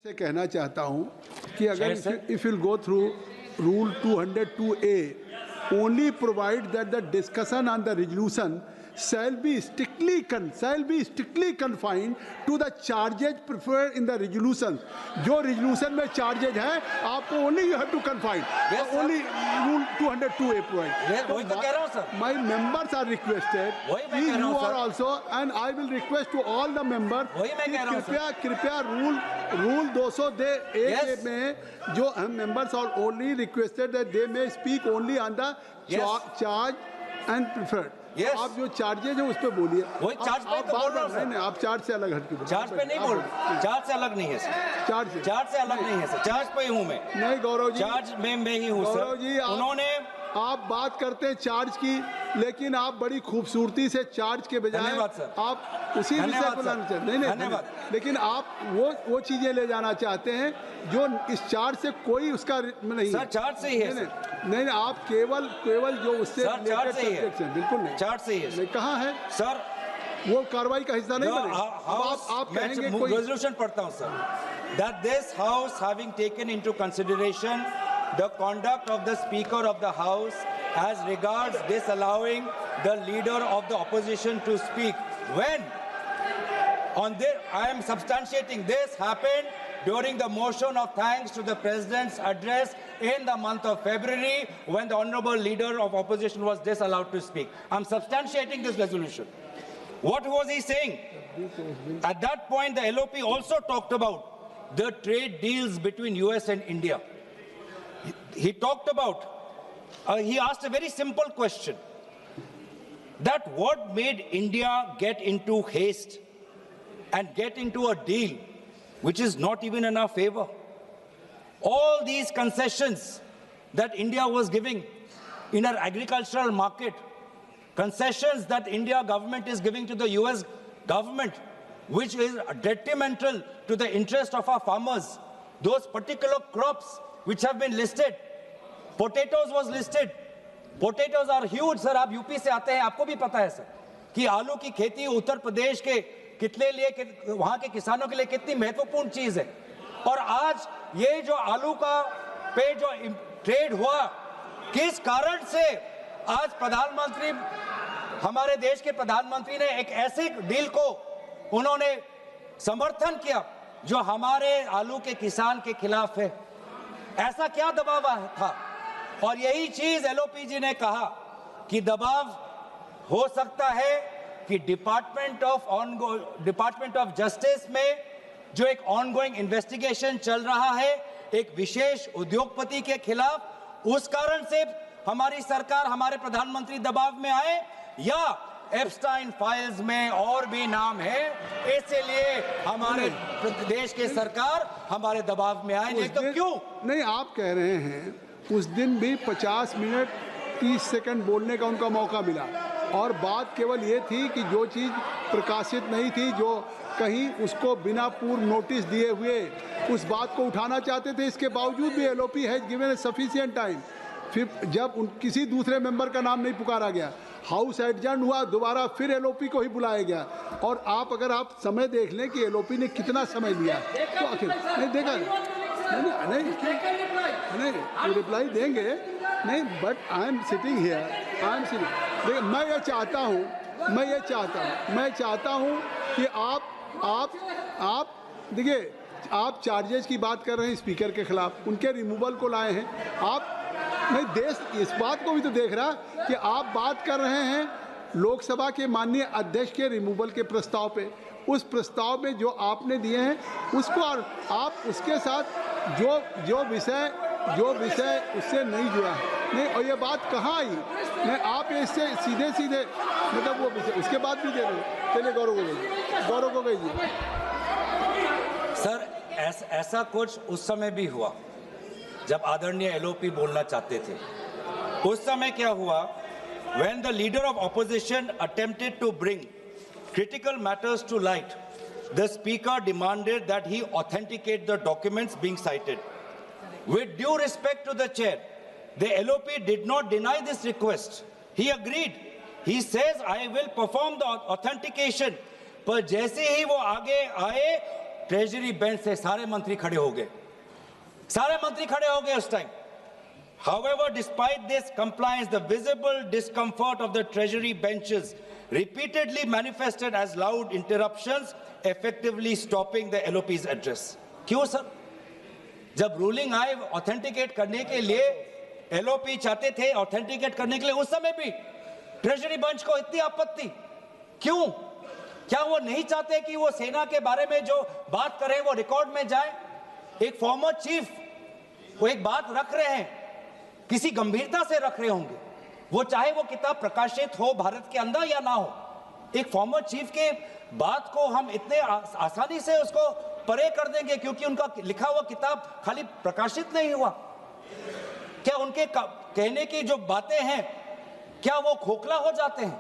से कहना चाहता हूं कि अगर if will go through rule 202A only provide that the discussion on the resolution shall be strictly confined to the charges preferred in the resolution. जो resolution में charges हैं आपको only you have to confine. Yes, only rule 202A provide. वही तो कह रहा हूँ sir. My members are requested. वही मैं कह रहा हूँ You sir. are also and I will request to all the members. वही मैं कह रहा हूँ सर. कृपया रूल 201 में जो हम members are only requested that they may speak only on the charge and preferred. Yes. आप जो चार्जेज है उस पे बोलिए. वही चार्ज पे तो बोल रहा हूँ सर. नहीं आप चार्ज से अलग हटके. चार्ज पे नहीं बोल. चार्ज से अलग नहीं है सर. चार्ज से अलग नहीं है सर. चार्ज पे ही हूँ मैं. नहीं गौरव जी. चार्ज में मैं ही हूँ सर. गौरव जी उन्होंने आप बात करते हैं चार्ज की, लेकिन आप बड़ी खूबसूरती से चार्ज के बजाय आप उसी विषय को लाना चाहते हैं. नहीं, लेकिन आप वो चीजें ले जाना चाहते हैं जो इस चार्ज से कोई उसका नहीं. सर चार्ज से ही है. नहीं आप केवल जो उससे चार्ज से ही है. बिल्कुल नहीं. चार्ज से ही है. कहाँ है सर? वो कार्रवाई का हिस्सा नहीं बने. आप कहेंगे कोई रेजोल्यूशन पढ़ता हूँ sir. That this house having taken into consideration the conduct of the Speaker of the House as regards disallowing the leader of the opposition to speak. When on this, I am substantiating this happened during the motion of thanks to the President's address in the month of February when the Honorable Leader of Opposition was disallowed to speak. I am substantiating this resolution. What was he saying? At that point, the LOP also talked about the trade deals between US and India. He talked about, he asked a very simple question, that what made India get into haste and get into a deal which is not even in our favor. All these concessions that India was giving in our agricultural market, concessions that India government is giving to the US government, which is detrimental to the interest of our farmers. Those particular crops which have been listed, potatoes was listed. Potatoes are huge, sir. आप UP से आते हैं, आपको भी पता है sir कि आलू की खेती उत्तर प्रदेश के कितने लिए, वहां के किसानों के लिए कितनी महत्वपूर्ण चीज है. और आज ये जो आलू का पे जो ट्रेड हुआ, किस कारण से आज प्रधानमंत्री, हमारे देश के प्रधानमंत्री ने एक ऐसे डील को उन्होंने समर्थन किया जो हमारे आलू के किसान के खिलाफ है. ऐसा क्या दबाव था? और यही चीज एलओपी जी ने कहा कि दबाव हो सकता है कि डिपार्टमेंट ऑफ जस्टिस में जो एक ऑनगोइंग इन्वेस्टिगेशन चल रहा है एक विशेष उद्योगपति के खिलाफ, उस कारण से हमारी सरकार, हमारे प्रधानमंत्री दबाव में आए, या एप्स्टाइन फाइल्स में और भी नाम है, इसलिए हमारे देश के सरकार हमारे दबाव में आए. नहीं तो क्यों नहीं? आप कह रहे हैं उस दिन भी 50 मिनट 30 सेकंड बोलने का उनका मौका मिला, और बात केवल ये थी कि जो चीज़ प्रकाशित नहीं थी, जो कहीं उसको बिना पूर्व नोटिस दिए हुए उस बात को उठाना चाहते थे, इसके बावजूद भी LOP has given A sufficient time. फिर जब किसी दूसरे मेंबर का नाम नहीं पुकारा गया, हाउस एडजर्न हुआ, दोबारा फिर एलओपी को ही बुलाया गया. और आप अगर आप समय देख लें कि एलओपी ने कितना समय लिया, तो आखिर नहीं देखा. नहीं रिप्लाई देंगे नहीं, but I am sitting here, I am sitting. देखिए मैं ये चाहता हूँ कि आप देखिए, आप चार्जेस की बात कर रहे हैं स्पीकर के खिलाफ, उनके रिमूवल को लाए हैं आप. नहीं, देश इस बात को भी तो देख रहा कि आप बात कर रहे हैं लोकसभा के माननीय अध्यक्ष के रिमूवल के प्रस्ताव पे. उस प्रस्ताव में जो आपने दिए हैं उसको, और आप उसके साथ जो विषय उससे नहीं जुड़ा है. नहीं, और ये बात कहाँ आई? नहीं, आप इससे सीधे मतलब वो विषय उसके बाद भी दे रहे हैं. चलिए गौरव को गई सर. ऐसा कुछ उस समय भी हुआ जब आदरणीय एलओपी बोलना चाहते थे. उस समय क्या हुआ? When the leader of opposition attempted to bring critical matters to light, the speaker demanded that he authenticate the documents being cited. With due respect to the chair, the LOP did not deny this request. He agreed. He says, I will perform the authentication. पर जैसे ही वो आगे आए treasury bench से सारे मंत्री खड़े हो गए, सारे मंत्री खड़े हो गए उस time. However, despite this compliance, the visible discomfort of the treasury benches repeatedly manifested as loud interruptions, effectively stopping the LOP's address. क्यों सर? जब रूलिंग आए ऑथेंटिकेट करने के लिए, LOP चाहते थे ऑथेंटिकेट करने के लिए, उस समय भी ट्रेजरी बेंच को इतनी आपत्ति क्यों? क्या वो नहीं चाहते कि वो सेना के बारे में जो बात करें वो रिकॉर्ड में जाए? एक फॉर्मर चीफ वो एक बात रख रहे हैं, किसी गंभीरता से रख रहे होंगे, वो चाहे वो किताब प्रकाशित हो भारत के अंदर या ना हो, एक फॉर्मर चीफ के बात को हम इतने आसानी से उसको परे कर देंगे क्योंकि उनका लिखा हुआ किताब खाली प्रकाशित नहीं हुआ? क्या उनके कहने की जो बातें हैं, क्या वो खोखला हो जाते हैं?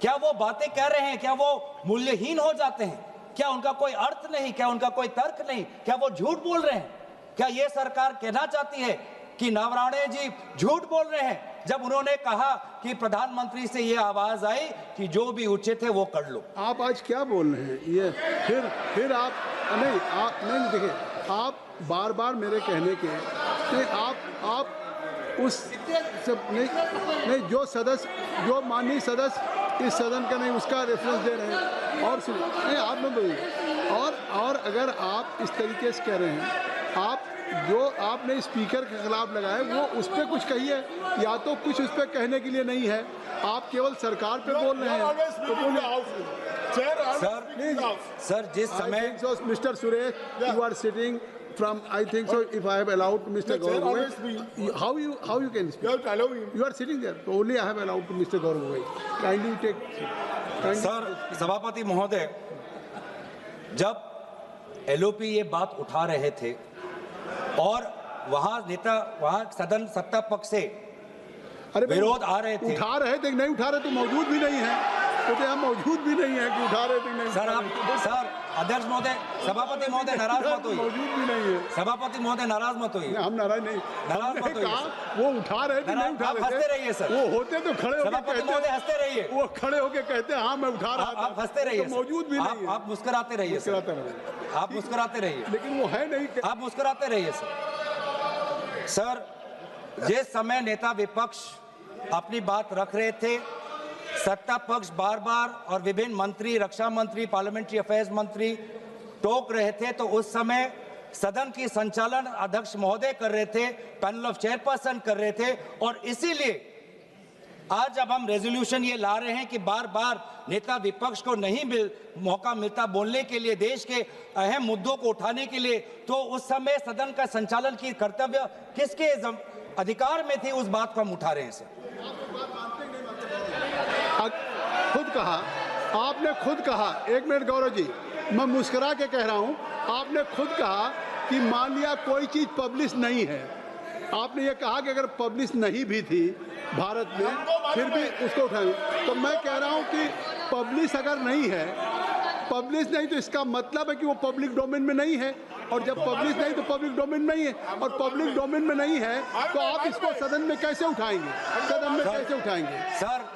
क्या वो बातें कह रहे हैं, क्या वो मूल्यहीन हो जाते हैं? क्या उनका कोई अर्थ नहीं? क्या उनका कोई तर्क नहीं? क्या वो झूठ बोल रहे हैं? क्या ये सरकार कहना चाहती है कि नवराणे जी झूठ बोल रहे हैं जब उन्होंने कहा कि प्रधानमंत्री से ये आवाज आई कि जो भी उचित है वो कर लो? आप आज क्या बोल रहे हैं? ये फिर आप नहीं देखिए, आप बार बार मेरे कहने के नहीं, आप उस सब नहीं जो सदस्य, जो माननीय सदस्य इस सदन का नहीं उसका रेफरेंस दे रहे हैं और सुन नहीं आप में बोलिए। और अगर आप इस तरीके से कह रहे हैं, आप जो आपने स्पीकर के खिलाफ लगाए वो उस पर कुछ कहिए, या तो कुछ उस पर कहने के लिए नहीं है, आप केवल सरकार पे बोल रहे हैं तो बोलिए। सर जिस समय mister Suresh, you are sitting from I think so if I have allowed to Mr. Gaurav, how you can speak? You are sitting there. So only I have allowed to Mr. Gaurav. Kindly take. Sir सभापति महोदय, जब LOP ये बात उठा रहे थे और वहाँ सदन सत्ता पक्ष से विरोध आ रहे थे, उठा रहे थे नहीं उठा रहे तो मौजूद भी नहीं है, तो हम मौजूद भी नहीं है कि उठा रहे थे नहीं। सर अध्यक्ष महोदय, सभापति महोदय नाराज मत होइए, मौजूद भी नहीं है। सभापति महोदय नाराज मत होइए। हम नाराज नहीं, नाराज मत होइए। वो उठा रहे थे नहीं उठा रहे थे। हंसते रहिए सर, वो होते तो खड़े होकर सभापति महोदय हंसते रहिए, वो खड़े होकर कहते हाँ मैं उठा रहा था। आप हंसते रहिए, मौजूद भी नहीं, आप मुस्कुराते रहिए, आप मुस्कुराते रहिए, लेकिन वो है नहीं, आप मुस्कुराते रहिए सर। जिस समय नेता विपक्ष अपनी बात रख रहे थे, सत्ता पक्ष बार बार और विभिन्न मंत्री, रक्षा मंत्री, पार्लियामेंट्री अफेयर्स मंत्री टोक रहे थे, तो उस समय सदन की संचालन अध्यक्ष महोदय कर रहे थे, पैनल ऑफ चेयरपर्सन कर रहे थे। और इसीलिए आज जब हम रेजोल्यूशन ये ला रहे हैं कि बार बार नेता विपक्ष को नहीं मौका मिलता बोलने के लिए, देश के अहम मुद्दों को उठाने के लिए, तो उस समय सदन का संचालन की कर्तव्य किसके अधिकार में थी, उस बात को हम उठा रहे हैं सर। खुद कहा, आपने खुद कहा, एक मिनट गौरव जी, मैं मुस्कुरा के कह रहा हूं, आपने खुद कहा कि मान लिया कोई चीज पब्लिश नहीं है, आपने ये कहा कि अगर पब्लिश नहीं भी थी भारत में फिर भी उसको उठाएं। तो मैं कह रहा हूं कि पब्लिश अगर नहीं है, पब्लिश नहीं तो इसका मतलब है कि वो पब्लिक डोमेन में नहीं है, और जब पब्लिश नहीं तो पब्लिक डोमेन में नहीं है, और पब्लिक डोमेन में नहीं है तो आप इसको सदन में कैसे उठाएंगे? सदन में कैसे उठाएंगे? सर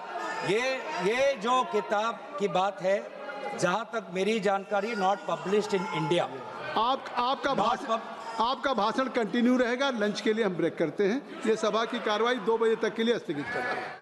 ये जो किताब की बात है, जहां तक मेरी जानकारी, नॉट पब्लिश्ड इन इंडिया। आपका भाषण कंटिन्यू रहेगा। लंच के लिए हम ब्रेक करते हैं। ये सभा की कार्रवाई 2 बजे तक के लिए स्थगित करते हैं।